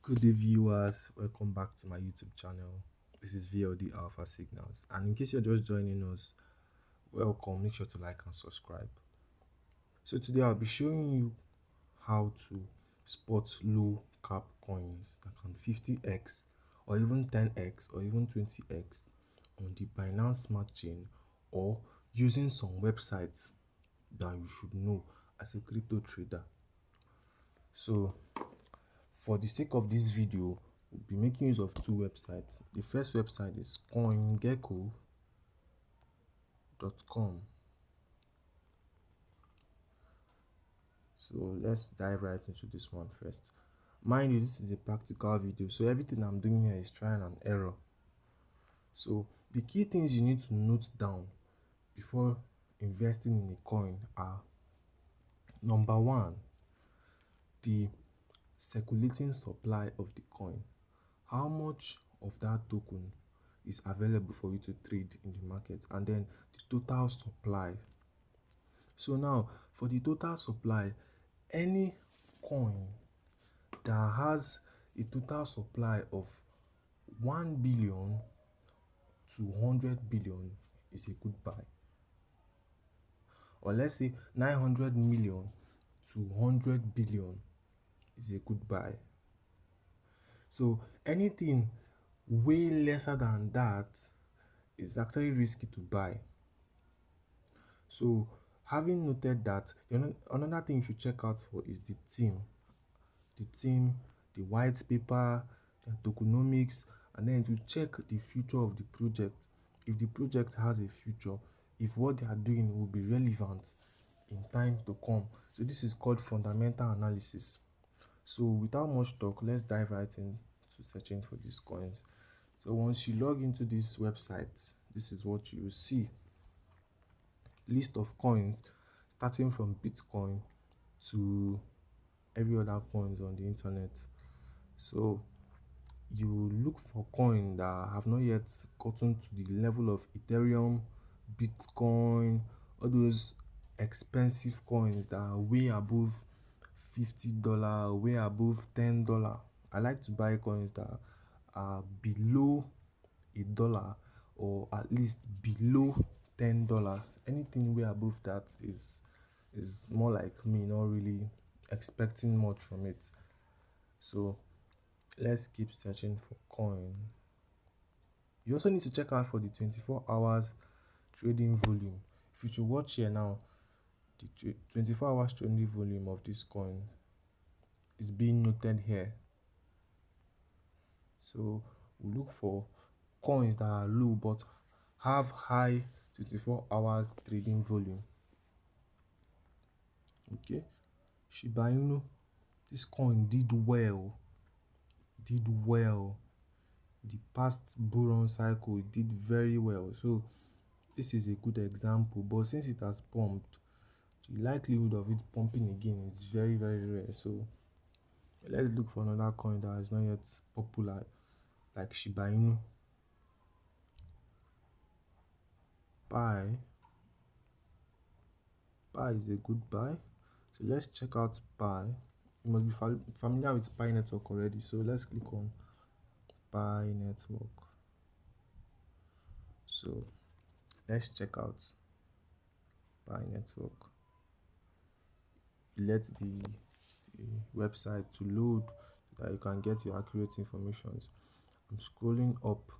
Good day, viewers. Welcome back to my YouTube channel. This is VLD Alpha Signals. And in case you're just joining us, welcome. Make sure to like and subscribe. So today I'll be showing you how to spot low cap coins that can 50x or even 10x or even 20x on the Binance Smart Chain or using some websites that you should know as a crypto trader. So for the sake of this video, we'll be making use of two websites. The first website is coingecko.com. So let's dive right into this one first. Mind you, this is a practical video, so everything I'm doing here is trial and error. So the key things you need to note down before investing in a coin are: number one, the circulating supply of the coin. How much of that token is available for you to trade in the market, and then the total supply. So now for the total supply, any coin that has a total supply of 1 billion to 100 billion is a good buy, or let's say 900 million to 100 billion is a good buy. So anything way lesser than that is actually risky to buy. So having noted that, another thing you should check out for is the team, the white paper, the tokenomics, and then to check the future of the project. If the project has a future, if what they are doing will be relevant in time to come. So this is called fundamental analysis. So without much talk, let's dive right into searching for these coins. So once you log into this website, this is what you will see: list of coins starting from Bitcoin to every other coins on the internet. So you look for coins that have not yet gotten to the level of Ethereum, Bitcoin, all those expensive coins that are way above $50, way above $10. I like to buy coins that are below $1 or at least below $10. Anything way above that is more like me, not really expecting much from it. So let's keep searching for coin. You also need to check out for the 24 hours trading volume. If you should watch here now, the 24 hours trading volume of this coin is being noted here. So we look for coins that are low but have high 24 hours trading volume. Okay, Shiba Inu, this coin did well. The past bull run cycle, it did very well. So this is a good example, but since it has pumped, the likelihood of it pumping again is very rare. So let's look for another coin that is not yet popular, like Shiba Inu. Pi is a good buy. So let's check out Pi. You must be familiar with Pi network already, so let's click on Pi network. So let's check out Pi network. Let the website to load so that you can get your accurate information. I'm scrolling up.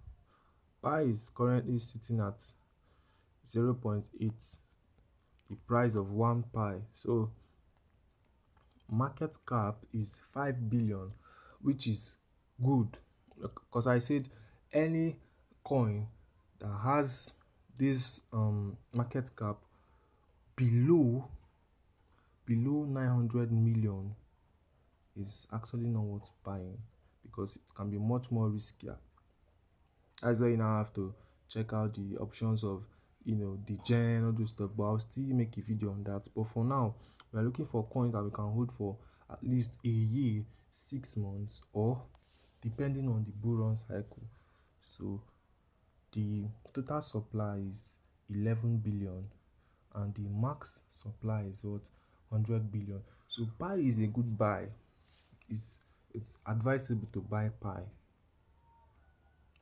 Pi is currently sitting at 0.8, the price of 1 pi. So market cap is 5 billion, which is good, because I said any coin that has this market cap below 900 million is actually not worth buying, because it can be much more riskier. That's why you now have to check out the options of the gen, all those stuff, but I'll still make a video on that. But for now, we are looking for coins that we can hold for at least a year, 6 months, or depending on the bull run cycle. So the total supply is 11 billion and the max supply is what, 100 billion. So Pi is a good buy. It's it's advisable to buy Pi.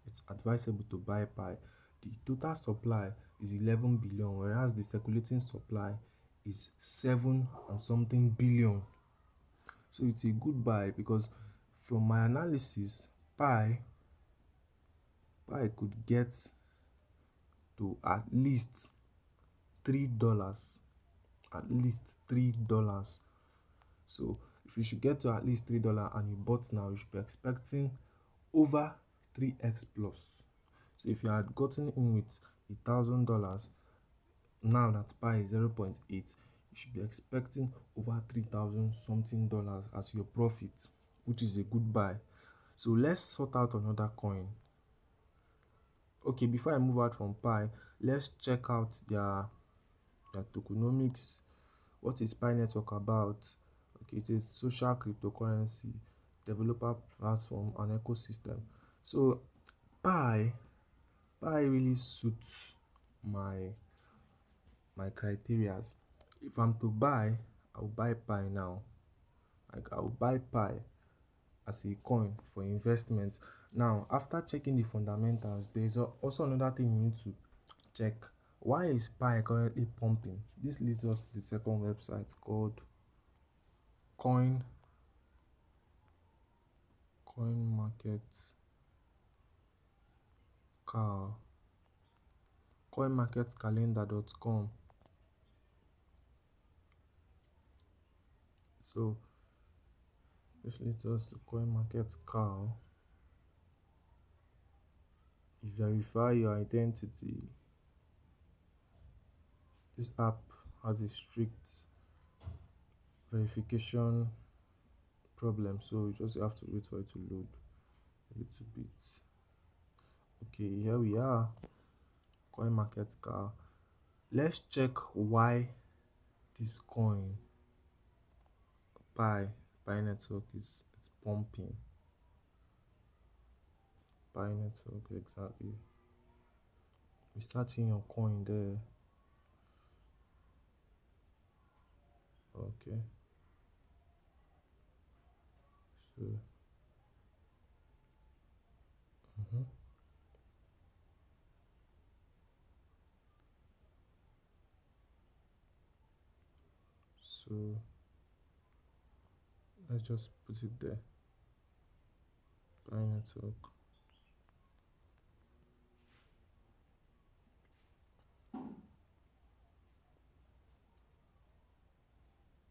It's advisable to buy Pi. The total supply is 11 billion, whereas the circulating supply is 7 and something billion. So it's a good buy because from my analysis, Pi could get to at least $3. At least $3. So if you should get to at least $3 and you bought now, you should be expecting over 3x plus. So if you had gotten in with $1,000, now that Pi is 0.8, you should be expecting over 3,000 something dollars as your profit, which is a good buy. So let's sort out another coin. Okay, before I move out from Pi, let's check out their tokenomics. What is Pi Network about? Okay, it is social cryptocurrency, developer platform, and ecosystem. So Pi really suits my criteria. If I'm to buy, I'll buy Pi now. Like I'll buy Pi as a coin for investment. Now, after checking the fundamentals, there is also another thing you need to check. Why is Pi currently pumping? This leads us to the second website called coinmarketcalendar.com. So this leads us to CoinMarketCal. You verify your identity. This app has a strict verification problem, so you just have to wait for it to load a little bit. Okay, here we are, CoinMarketCal. Let's check why this coin Pi Network is pumping. Pi Network, exactly. We start seeing your coin there. Okay, so so let's just put it there. Pi Network.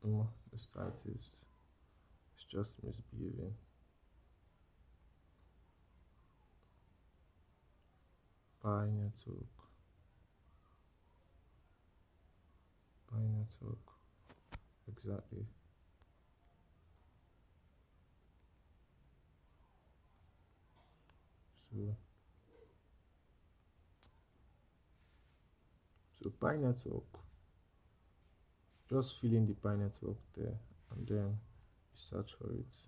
The site is just misbehaving. Pi Network. Exactly. So Pi Network, just fill in the Pi Network there and then search for it.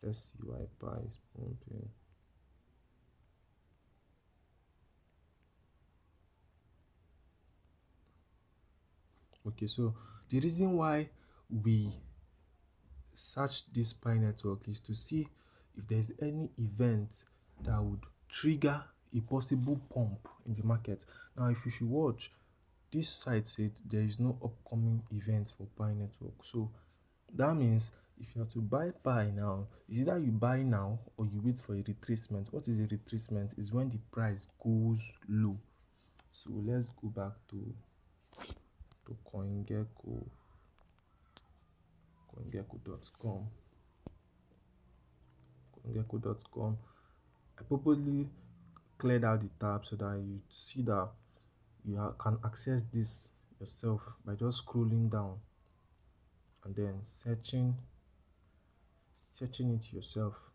Let's see why Pi is pumping. Okay, so the reason why we search this Pi Network is to see if there's any event that would trigger a possible pump in the market. Now, if you should watch, this site said there is no upcoming event for Pi Network. So that means if you are to buy Pi now, it's either you buy now or you wait for a retracement. What is a retracement? Is when the price goes low. So let's go back to coingecko.com. coingecko.com. I purposely cleared out the tab so that you see that you can access this yourself by just scrolling down and then searching it yourself.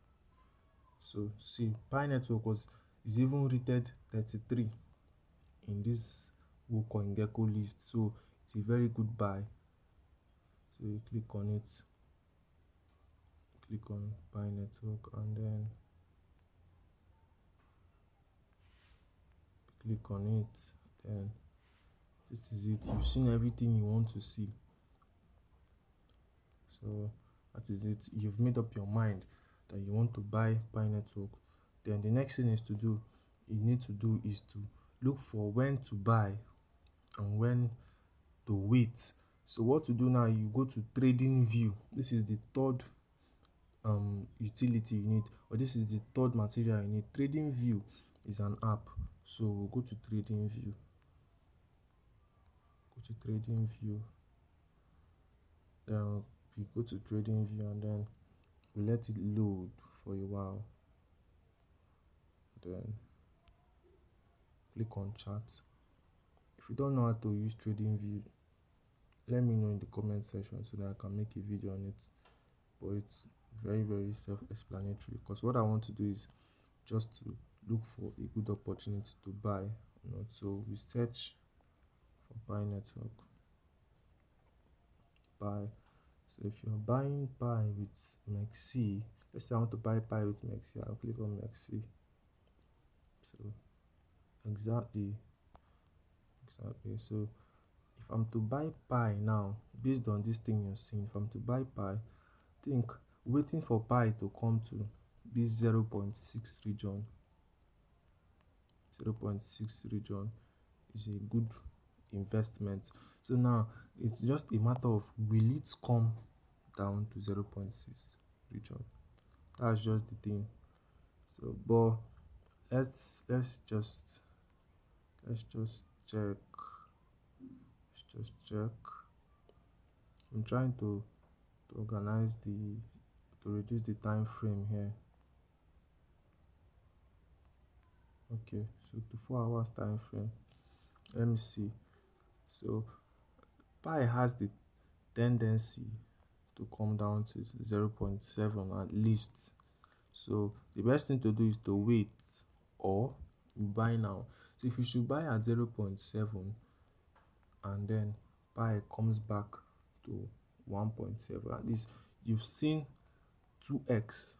So see, Pi Network is even rated 33 in this CoinGecko list, so it's a very good buy. So you click on it, click on Pi Network, and then click on it. Then this is it. You've seen everything you want to see. So That is it. You've made up your mind that you want to buy Pi Network. Then the next thing you need to do is to look for when to buy and when to wait. So what to do now, you go to trading view. This is the third utility you need, or this is the third material you need. Trading view is an app. So we'll go to trading view. Go to trading view. Then we go to trading view and then we let it load for a while. Then click on chat. If you don't know how to use trading view, let me know in the comment section so that I can make a video on it. But it's very, very self-explanatory, because what I want to do is just to look for a good opportunity to buy. So we search for Pi Network. Buy. So if you're buying Pi with MEXC, let's say I want to buy Pi with MEXC, I'll click on MEXC. So exactly. So if I'm to buy Pi now, based on this thing you're seeing, if I'm to buy Pi, think waiting for Pi to come to this 0.6 region. 0.6 region is a good investment. So now it's just a matter of, will it come down to 0.6 region? That's just the thing. So but let's just check. Let's just check. I'm trying to organize to reduce the time frame here. Okay, so to 4 hours time frame. Let me see. So Pi has the tendency to come down to 0.7 at least. So the best thing to do is to wait or buy now. So if you should buy at 0.7 and then Pi comes back to 1.7, at least you've seen 2x.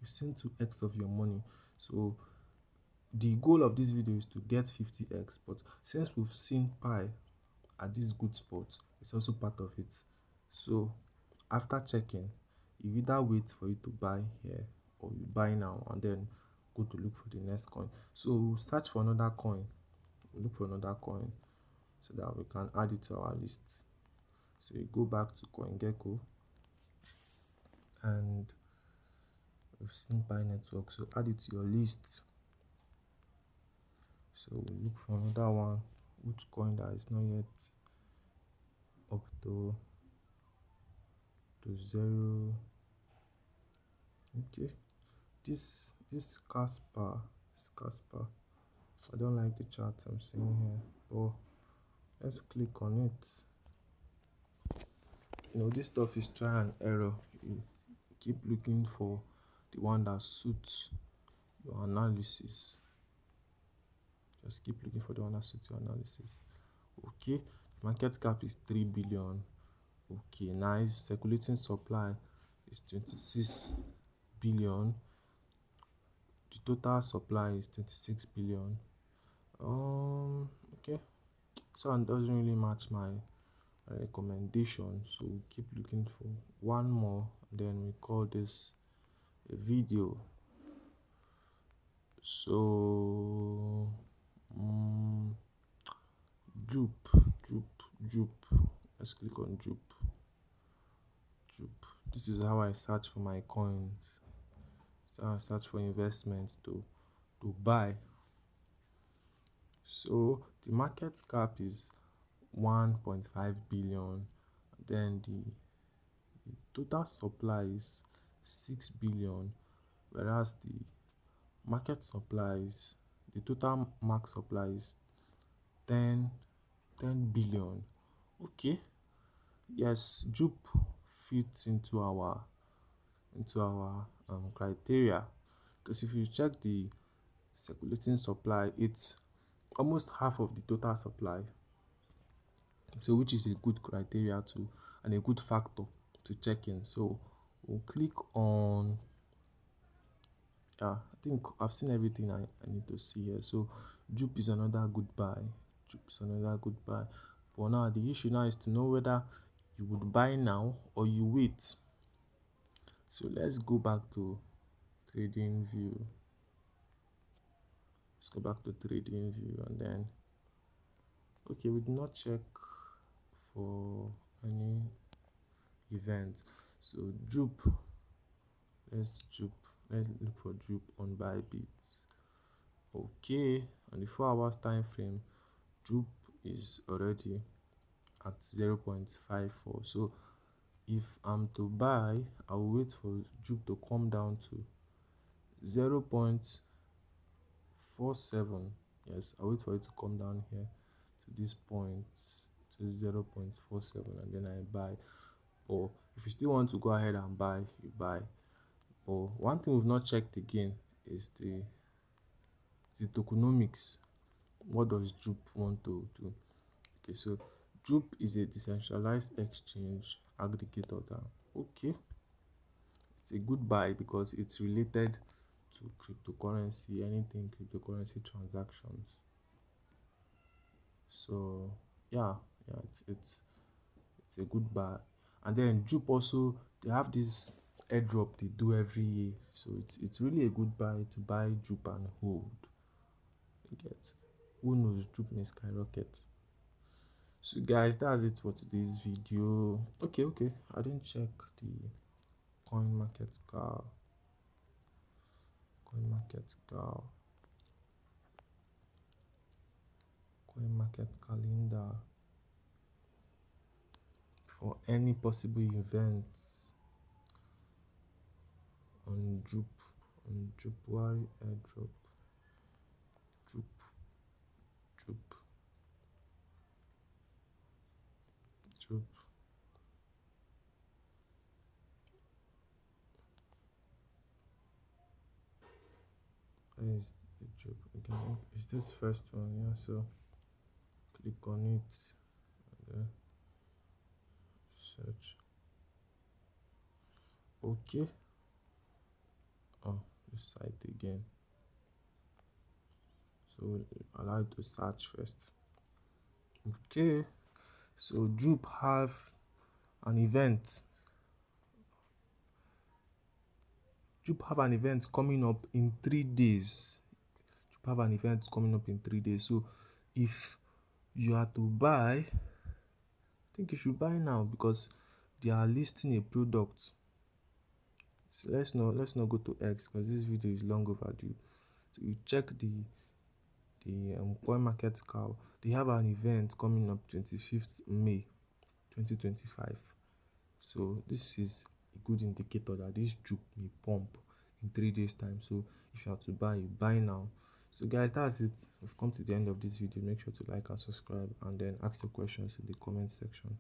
You've seen 2x of your money. So the goal of this video is to get 50x, but since we've seen Pi at this good spot, it's also part of it. So after checking, you either wait for it to buy here or you buy now and then go to look for the next coin. So search for another coin. Look for another coin so that we can add it to our list. So you go back to CoinGecko and we've seen Pi Network, so add it to your list. So we look for another one, which coin that is not yet up to 0. Okay, this Casper, I don't like the chart I'm seeing here, but let's click on it. This stuff is try and error. You keep looking for the one that suits your analysis. Just keep looking for the one that suits your analysis. Okay, market cap is 3 billion. Okay, nice. Circulating supply is 26 billion. The total supply is 26 billion. Okay, so it doesn't really match my recommendation, so we'll keep looking for one more, then we call this a video. So Jupe. Let's click on Jupe. This is how I search for my coins. So I search for investments to buy. So the market cap is 1.5 billion. Then the total supply is 6 billion, whereas the market supply is, the total mark supply is 10 billion. Okay, yes, Jupe fits into our criteria, because if you check the circulating supply, it's almost half of the total supply, so which is a good criteria to and a good factor to check in. So we'll click on, I think I've seen everything I need to see here. So Jupe is another good buy. But now the issue now is to know whether you would buy now or you wait. So let's go back to trading view. Let's go back to trading view, and then okay, we did not check for any event. So droop, let's look for droop on Bybit. Okay, on the 4 hours time frame, droop is already at 0.54. So if I'm to buy, I'll wait for droop to come down to 0.47. Yes, I'll wait for it to come down here to this point, to 0.47, and then I buy. Or if you still want to go ahead and buy, you buy. But one thing we've not checked again is the tokenomics. What does droop want to do? Okay, so droop is a decentralized exchange aggregator. Okay, it's a good buy because it's related to cryptocurrency, anything cryptocurrency transactions. So yeah, it's a good buy. And then droop also, they have this airdrop they do every year, so it's really a good buy to buy droop and hold. You get, who knows, droop may skyrocket. So guys, that's it for today's video. Okay, I didn't check the coin market cal. Coin market calendar for any possible events on droop, why airdrop, droop. Where is the droop again? Is this first one? Yeah, so click on it and search. Okay. Oh, this site again. So allow it to search first. Okay, so droop have an event. Droop have an event coming up in 3 days. Droop have an event coming up in 3 days. So if you are to buy, I think you should buy now because they are listing a product. So let's not go to X because this video is long overdue. So you check the coin market cal. They have an event coming up 25th May 2025. So this is a good indicator that this droop may pump in 3 days time. So if you have to buy, you buy now. So guys, that's it. We've come to the end of this video. Make sure to like and subscribe, and then ask your questions in the comment section.